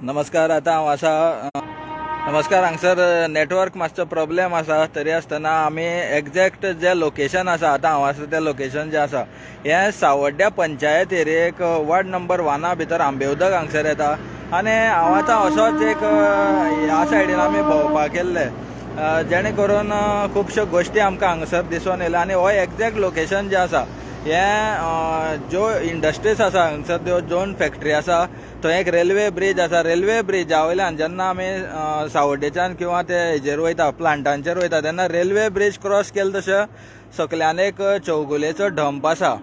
नमस्कार. आता हांव आसा नमस्कार. हांगसर नेटवर्क मातसो प्रॉब्लेम आसा. तरी आसतना आमी एक्झॅक्ट जे लोकेशन आसा, आतां हांव आसा त्या लोकेशन जे आसा हें सावड्ड्या पंचायत एरियेक वार्ड नंबर 1 भितर आंबेउदक हांगसर येता. आनी हांव आतां असोच एक ह्या सायडीन आमी भोंवपाक गेल्ले, जेणे करून खुबश्यो गोश्टी आमकां हांगसर दिसून येयल्या. आनी हो एक्झॅक्ट लोकेशन जें आसा हें ज्यो इंडस्ट्रीज आसा हांगसर, त्यो दोन फॅक्टरी आसा, थंय एक रेल्वे ब्रीज आसा. रेल्वे ब्रिजा वयल्यान जेन्ना आमी सावड्डेच्यान किंवा ते हेजेर वयता, प्लांटांचेर वयता, तेन्ना रेल्वे ब्रीज क्रॉस केले तशें सकल्यान एक चौगुलेचो डंप आसा.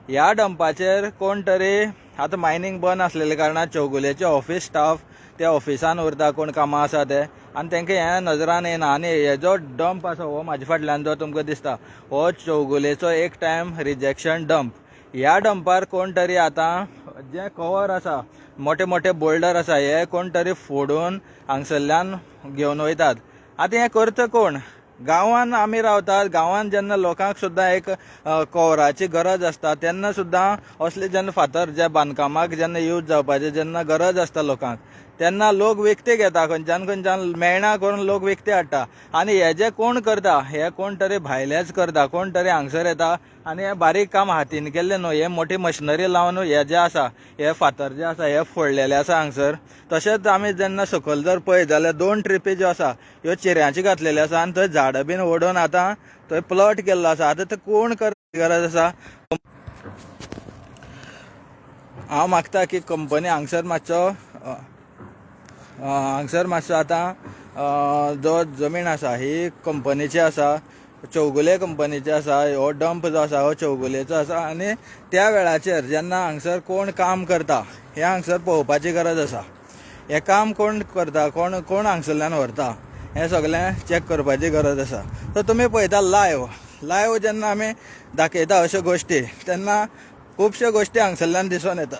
ह्या डंपाचेर कोण तरी आतां मायनींग बंद आसलेल्या कारणान चौगुलेचे ऑफिस स्टाफ ते ऑफिसान उरता, कोण कामां आसा ते, आनी तांकां हें नजरान येना. आनी हे जो डंप आसा हो म्हाजे फाटल्यान जो तुमकां दिसता, हो चौगुलेचो एक टायम रिजेक्शन डंप. ह्या डंपार कोण तरी आतां जे कवर आसा, मोठे मोठे बोल्डर आसा, हे कोण तरी फोडून हांगसरल्यान घेवन वयतात. आतां हें करता कोण? गांवांत आमी रावतात. गांवांत जेन्ना लोकांक सुद्दां एक कवराची गरज आसता, तेन्ना सुद्दां असले जेन्ना फातर जे बांदकामाक जेन्ना यूज जावपाचे जेन्ना गरज आसता लोकांक, तेन्ना लोक विकते घेता. खंयच्यान खंयच्यान मेळना करून लोक विकते हाडटा. आनी हे जे कोण करता, हे कोण तरी भायलेच करता. कोण तरी हांगसर येता आनी हे बारीक काम हातीन केल्ले न्हू, हे मोठी मशिनरी लावन हे जे आसा, हे फातर जे आसा हे फोडलेले आसा हांगसर. तशेंच आमी जेन्ना सकयल जर पळयत जाल्यार 2 ट्रिपी ज्यो आसा ह्यो चिऱ्यांची घातलेली आसा. आनी थंय झाडां बीन ओडून आतां थंय प्लॉट केल्लो आसा. आतां ते कोण करपाची गरज आसा? हांव मागता की कंपनी हांगसर मातसो आतां जो जमीन आसा ही कंपनीची आसा, चौगुले कंपनीची आसा. हो डंप जो आसा हो चौगुलेचो आसा. आनी त्या वेळाचेर जेन्ना हांगसर कोण काम करता हें हांगसर पळोवपाची गरज आसा. हें काम कोण करता, कोण कोण हांगसरल्यान व्हरता, हें सगळें चॅक करपाची गरज आसा. तर तुमी पळयता लायव्ह जेन्ना आमी दाखयता अश्यो गोश्टी, तेन्ना खुबश्यो गोश्टी हांगसरल्यान दिसून येता.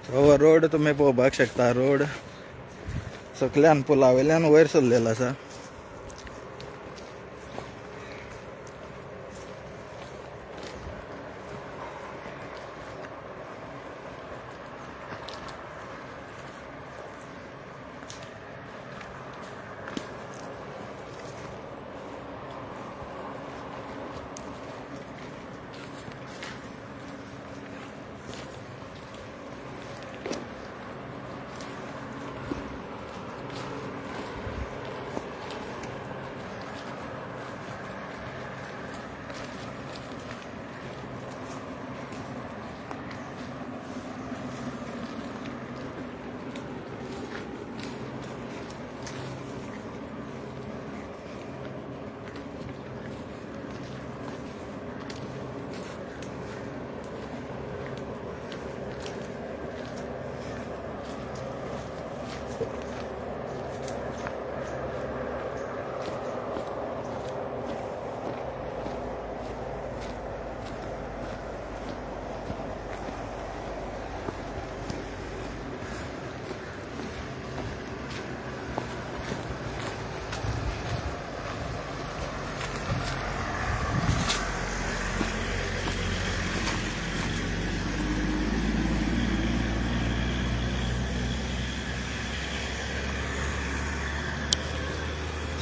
हो रोड तुम्ही पळोवपाक शकता. रोड सकल्यान पुला वयल्यान वयर सरलेलो आसा.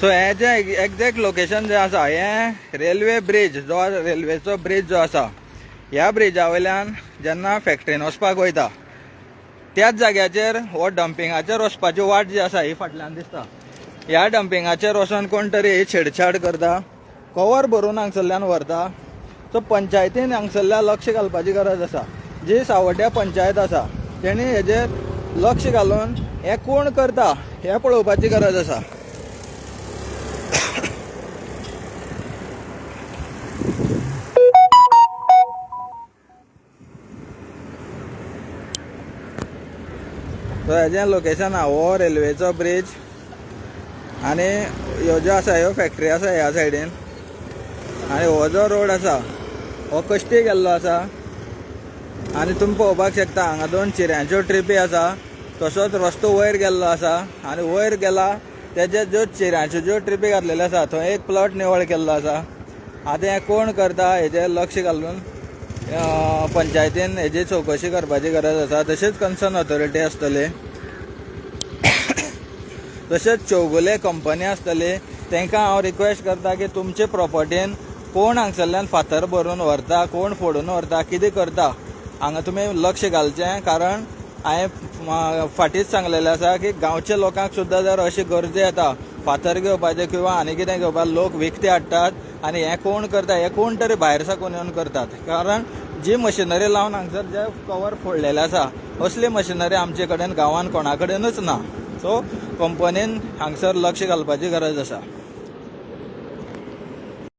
सो हे जे एक्झॅक्ट लोकेशन जे आसा, हे रेल्वे ब्रीज जो रेल्वेचो ब्रीज जो आसा, ह्या ब्रिजा वयल्यान जेन्ना फॅक्टरीन वचपाक वयता त्याच जाग्याचेर हो डंपिंगाचेर वचपाची वाट जी आसा ही फाटल्यान दिसता. ह्या डंपिंगाचेर वचून कोण तरी छेडछाड करता, कवर भरून हांगसरल्यान व्हरता. सो पंचायतीन हांगसरल्या लक्ष घालपाची गरज आसा. जी सावड्ड्या पंचायत आसा तेणी हेजेर लक्ष घालून हे कोण करता हे पळोवपाची गरज आसा. सो हेजें लोकेशन हो रेल्वेचो ब्रिज आनी ह्यो ज्यो आसा ह्यो फॅक्टरी आसा ह्या सायडीन आनी हो जो रोड आसा हो कश्टी गेल्लो आसा आनी तुमी पळोवपाक शकता हांगा 2 चिऱ्यांच्यो ट्रिपी आसा तसोच रस्तो वयर गेल्लो आसा आनी वयर गेला तेजे ज्यो चिऱ्यांच्यो ज्यो ट्रिपी घातलेल्यो आसा थंय एक प्लॉट निवळ केल्लो आसा आतां हें कोण करता हेजेर लक्ष घालून पंचायतीन हेजी चवकशी करपाची गरज आसा तशेंच कन्सर्न ऑथॉरिटी आसतली तशेंच चौगुले कंपनी आसतली तांकां हांव रिक्वेस्ट करता की तुमचे प्रॉपर्टीन कोण हांगसरल्यान फातर भरून व्हरता कोण फोडून व्हरता कितें करता हांगा तुमी लक्ष घालचें कारण हांवें फाटींच सांगलेलें आसा की गांवच्या लोकांक सुद्दां जर अशी गरजे येता फातर घेवपाचे किंवा आनी कितें घेवपाक लोक विकते हाडटात आनी हें कोण करता हें कोण तरी भायर साकून येवन करतात कारण जी मशिनरी लावन हांगसर जे कवर फोडलेले आसा असली मशिनरी आमचे कडेन गांवांत कोणा कडेनूच ना सो कंपनीन हांगसर लक्ष घालपाची गरज आसा.